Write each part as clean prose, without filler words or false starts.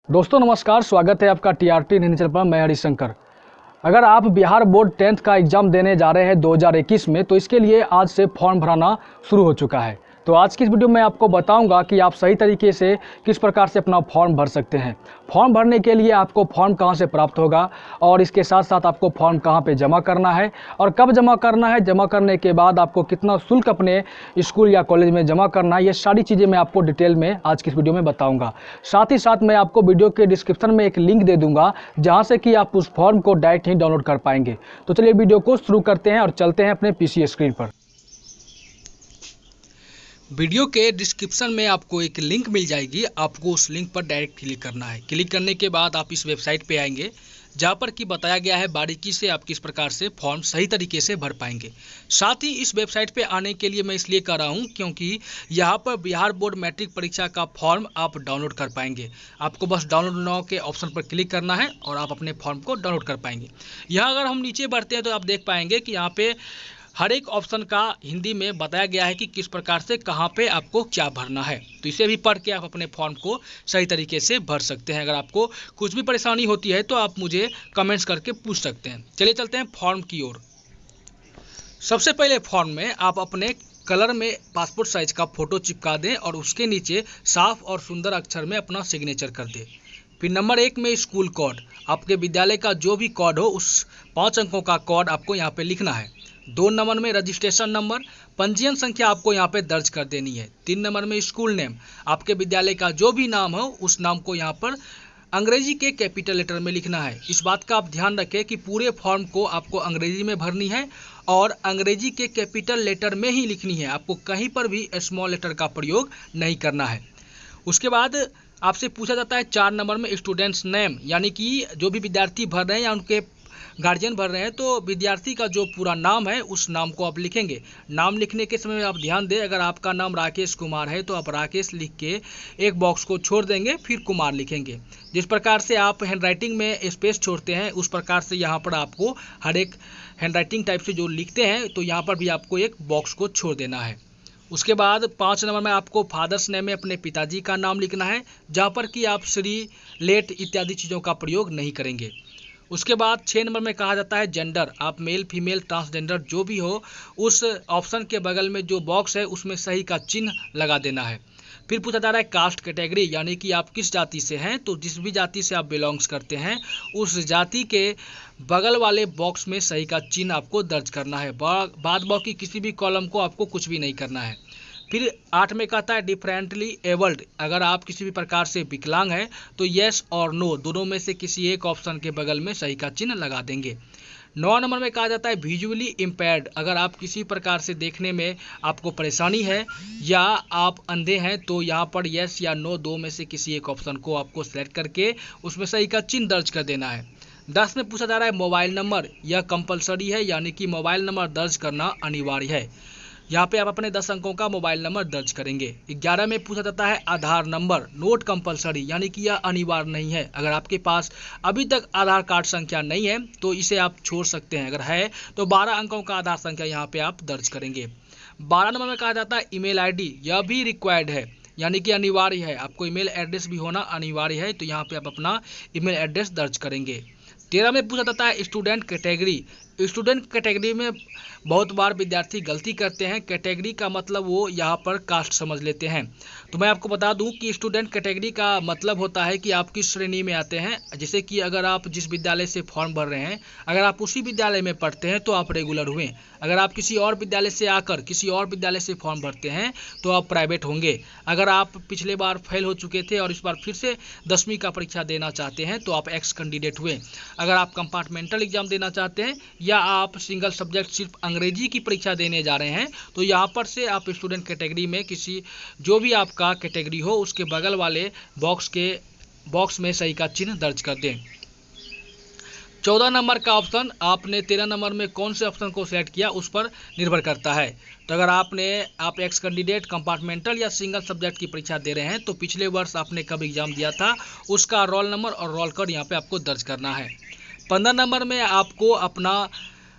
दोस्तों नमस्कार, स्वागत है आपका टीआरटी न्यूज़ चैनल पर। मैं हरिशंकर। अगर आप बिहार बोर्ड 10th का एग्ज़ाम देने जा रहे हैं 2021 में, तो इसके लिए आज से फॉर्म भराना शुरू हो चुका है। तो आज की इस वीडियो में आपको बताऊंगा कि आप सही तरीके से किस प्रकार से अपना फॉर्म भर सकते हैं। फॉर्म भरने के लिए आपको फॉर्म कहां से प्राप्त होगा और इसके साथ साथ आपको फॉर्म कहां पे जमा करना है और कब जमा करना है, जमा करने के बाद आपको कितना शुल्क अपने स्कूल या कॉलेज में जमा करना है, ये सारी चीज़ें मैं आपको डिटेल में आज की इस वीडियो में बताऊँगा। साथ ही साथ मैं आपको वीडियो के डिस्क्रिप्शन में एक लिंक दे दूँगा जहाँ से कि आप उस फॉर्म को डायरेक्ट ही डाउनलोड कर पाएंगे। तो चलिए वीडियो को शुरू करते हैं और चलते हैं अपने पीसी स्क्रीन पर। वीडियो के डिस्क्रिप्शन में आपको एक लिंक मिल जाएगी, आपको उस लिंक पर डायरेक्ट क्लिक करना है। क्लिक करने के बाद आप इस वेबसाइट पे आएंगे जहाँ पर कि बताया गया है बारीकी से आप किस प्रकार से फॉर्म सही तरीके से भर पाएंगे। साथ ही इस वेबसाइट पे आने के लिए मैं इसलिए कर रहा हूँ क्योंकि यहाँ पर बिहार बोर्ड मैट्रिक परीक्षा का फॉर्म आप डाउनलोड कर पाएंगे। आपको बस डाउनलोड नाउ के ऑप्शन पर क्लिक करना है और आप अपने फॉर्म को डाउनलोड कर पाएंगे। यहाँ अगर हम नीचे बढ़ते हैं तो आप देख पाएंगे कि यहाँ पे हर एक ऑप्शन का हिंदी में बताया गया है कि किस प्रकार से कहाँ पे आपको क्या भरना है। तो इसे भी पढ़ के आप अपने फॉर्म को सही तरीके से भर सकते हैं। अगर आपको कुछ भी परेशानी होती है तो आप मुझे कमेंट्स करके पूछ सकते हैं। चलिए चलते हैं फॉर्म की ओर। सबसे पहले फॉर्म में आप अपने कलर में पासपोर्ट साइज का फोटो चिपका दें और उसके नीचे साफ और सुंदर अक्षर में अपना सिग्नेचर कर दें। फिर नंबर 1 में स्कूल कोड, आपके विद्यालय का जो भी कोड हो उस 5 अंकों का कोड आपको यहाँ पे लिखना है। 2 नंबर में रजिस्ट्रेशन नंबर, पंजीयन संख्या आपको यहाँ पे दर्ज कर देनी है। 3 नंबर में स्कूल नेम, आपके विद्यालय का जो भी नाम हो उस नाम को यहाँ पर अंग्रेजी के कैपिटल लेटर में लिखना है। इस बात का आप ध्यान रखें कि पूरे फॉर्म को आपको अंग्रेजी में भरनी है और अंग्रेजी के कैपिटल लेटर में ही लिखनी है। आपको कहीं पर भी स्मॉल लेटर का प्रयोग नहीं करना है। उसके बाद आपसे पूछा जाता है 4 नंबर में स्टूडेंट्स नेम, यानी कि जो भी विद्यार्थी भर रहे हैं या उनके गार्जियन भर रहे हैं तो विद्यार्थी का जो पूरा नाम है उस नाम को आप लिखेंगे। नाम लिखने के समय में आप ध्यान दें, अगर आपका नाम राकेश कुमार है तो आप राकेश लिख के एक बॉक्स को छोड़ देंगे, फिर कुमार लिखेंगे। जिस प्रकार से आप हैंडराइटिंग में स्पेस छोड़ते हैं उस प्रकार से यहाँ पर आपको हर एक हैंडराइटिंग टाइप से जो लिखते हैं तो यहाँ पर भी आपको एक बॉक्स को छोड़ देना है। उसके बाद 5 नंबर में आपको फादर्स नेम में अपने पिताजी का नाम लिखना है, जहाँ पर कि आप श्री, लेट इत्यादि चीज़ों का प्रयोग नहीं करेंगे। उसके बाद 6 नंबर में कहा जाता है जेंडर, आप मेल फीमेल ट्रांसजेंडर जो भी हो उस ऑप्शन के बगल में जो बॉक्स है उसमें सही का चिन्ह लगा देना है। फिर पूछा जा रहा है कास्ट कैटेगरी, यानी कि आप किस जाति से हैं, तो जिस भी जाति से आप बिलोंग्स करते हैं उस जाति के बगल वाले बॉक्स में सही का चिन्ह आपको दर्ज करना है। बाद बाकी किसी भी कॉलम को आपको कुछ भी नहीं करना है। फिर 8 में कहता है डिफरेंटली एबल्ड, अगर आप किसी भी प्रकार से विकलांग हैं तो येस और नो दोनों में से किसी एक ऑप्शन के बगल में सही का चिन्ह लगा देंगे। 9 नंबर में कहा जाता है विजुअली इम्पेयर्ड, अगर आप किसी प्रकार से देखने में आपको परेशानी है या आप अंधे हैं तो यहाँ पर येस या नो दो में से किसी एक ऑप्शन को आपको सेलेक्ट करके उसमें सही का चिन्ह दर्ज कर देना है। 10 में पूछा जा रहा है मोबाइल नंबर, यह कंपलसरी है, यानी कि मोबाइल नंबर दर्ज करना अनिवार्य है। यहाँ पे आप अपने 10 अंकों का मोबाइल नंबर दर्ज करेंगे। 11 में पूछा जाता है आधार नंबर, नोट कंपलसरी, यानी कि यह अनिवार्य नहीं है। अगर आपके पास अभी तक आधार कार्ड संख्या नहीं है तो इसे आप छोड़ सकते हैं, अगर है तो 12 अंकों का आधार संख्या यहाँ पे आप दर्ज करेंगे। 12 नंबर में कहा जाता है ईमेल आईडी, यह भी रिक्वायर्ड है, यानी कि अनिवार्य है, आपको ईमेल एड्रेस भी होना अनिवार्य है, तो यहाँ पे आप अपना ईमेल एड्रेस दर्ज करेंगे। 13 में पूछा जाता है स्टूडेंट कैटेगरी, स्टूडेंट कैटेगरी में बहुत बार विद्यार्थी गलती करते हैं, कैटेगरी का मतलब वो यहाँ पर कास्ट समझ लेते हैं। तो मैं आपको बता दूं कि स्टूडेंट कैटेगरी का मतलब होता है कि आप किस श्रेणी में आते हैं। जैसे कि अगर आप जिस विद्यालय से फॉर्म भर रहे हैं, अगर आप उसी विद्यालय में पढ़ते हैं तो आप रेगुलर हुए। अगर आप किसी और विद्यालय से आकर किसी और विद्यालय से फॉर्म भरते हैं तो आप प्राइवेट होंगे। अगर आप पिछले बार फेल हो चुके थे और इस बार फिर से 10वीं का परीक्षा देना चाहते हैं तो आप एक्स कैंडिडेट हुए। अगर आप कंपार्टमेंटल एग्जाम देना चाहते हैं या आप सिंगल सब्जेक्ट सिर्फ अंग्रेजी की परीक्षा देने जा रहे हैं तो यहाँ पर से आप स्टूडेंट कैटेगरी में किसी जो भी आपका कैटेगरी हो उसके बगल वाले बॉक्स में सही का चिन्ह दर्ज कर दें। 14 नंबर का ऑप्शन आपने 13 नंबर में कौन से ऑप्शन को सेलेक्ट किया उस पर निर्भर करता है। तो अगर आप एक्स कैंडिडेट कंपार्टमेंटल या सिंगल सब्जेक्ट की परीक्षा दे रहे हैं तो पिछले वर्ष आपने कब एग्जाम दिया था उसका रोल नंबर और रोल कोड यहाँ पे आपको दर्ज करना है। 15 नंबर में आपको अपना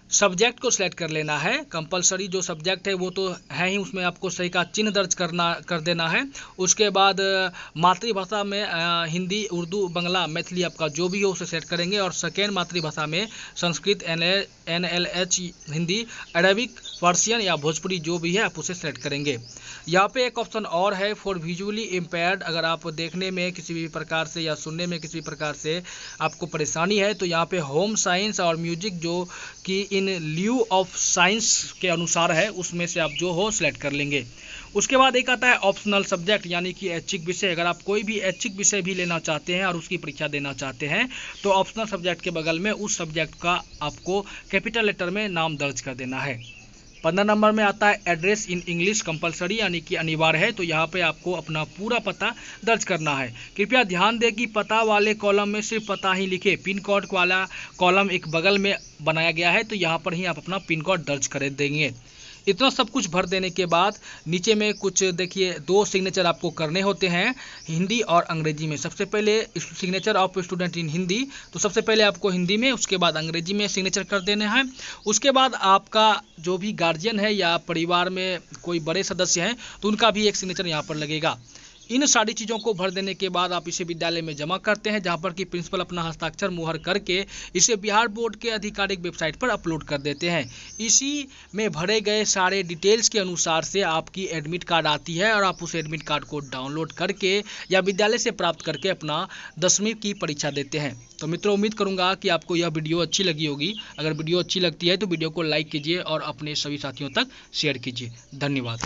सब्जेक्ट को सिलेक्ट कर लेना है। कंपलसरी जो सब्जेक्ट है वो तो है ही, उसमें आपको सही का चिन्ह दर्ज कर देना है। उसके बाद मातृभाषा में हिंदी, उर्दू, बांग्ला, मैथिली आपका जो भी हो उसे सेलेक्ट करेंगे। और सेकेंड मातृभाषा में Sanskrit, NLH Hindi, Arabic, Persian या भोजपुरी जो भी है आप उसे सेलेक्ट करेंगे। यहाँ पे एक ऑप्शन और है फॉर विजुअली इम्पेयर्ड। अगर आप देखने में किसी भी प्रकार से या सुनने में किसी भी प्रकार से आपको परेशानी है तो यहाँ पे होम साइंस और म्यूजिक जो कि इन लिeu ऑफ साइंस के अनुसार है उसमें से आप जो हो सिलेक्ट कर लेंगे। उसके बाद एक आता है ऑप्शनल सब्जेक्ट यानी कि ऐच्छिक विषय। अगर आप कोई भी ऐच्छिक विषय भी लेना चाहते हैं और उसकी परीक्षा देना चाहते हैं तो ऑप्शनल सब्जेक्ट के बगल में उस सब्जेक्ट का आपको कैपिटल लेटर में नाम दर्ज कर देना है। 15 नंबर में आता है एड्रेस इन इंग्लिश कंपलसरी यानी कि अनिवार्य है। तो यहाँ पे आपको अपना पूरा पता दर्ज करना है। कृपया ध्यान दें कि पता वाले कॉलम में सिर्फ पता ही लिखे, पिन कोड वाला कॉलम एक बगल में बनाया गया है तो यहाँ पर ही आप अपना पिन कोड दर्ज कर देंगे। इतना सब कुछ भर देने के बाद नीचे में कुछ देखिए 2 सिग्नेचर आपको करने होते हैं हिंदी और अंग्रेजी में। सबसे पहले signature of student in Hindi, तो सबसे पहले आपको हिंदी में, उसके बाद अंग्रेजी में सिग्नेचर कर देने हैं। उसके बाद आपका जो भी गार्जियन है या परिवार में कोई बड़े सदस्य हैं तो उनका भी एक सिग्नेचर यहाँ पर लगेगा। इन सारी चीज़ों को भर देने के बाद आप इसे विद्यालय में जमा करते हैं जहां पर कि प्रिंसिपल अपना हस्ताक्षर मुहर करके इसे बिहार बोर्ड के आधिकारिक वेबसाइट पर अपलोड कर देते हैं। इसी में भरे गए सारे डिटेल्स के अनुसार से आपकी एडमिट कार्ड आती है और आप उस एडमिट कार्ड को डाउनलोड करके या विद्यालय से प्राप्त करके अपना 10वीं की परीक्षा देते हैं। तो मित्रों, उम्मीद करूंगा कि आपको यह वीडियो अच्छी लगी होगी। अगर वीडियो अच्छी लगती है तो वीडियो को लाइक कीजिए और अपने सभी साथियों तक शेयर कीजिए। धन्यवाद।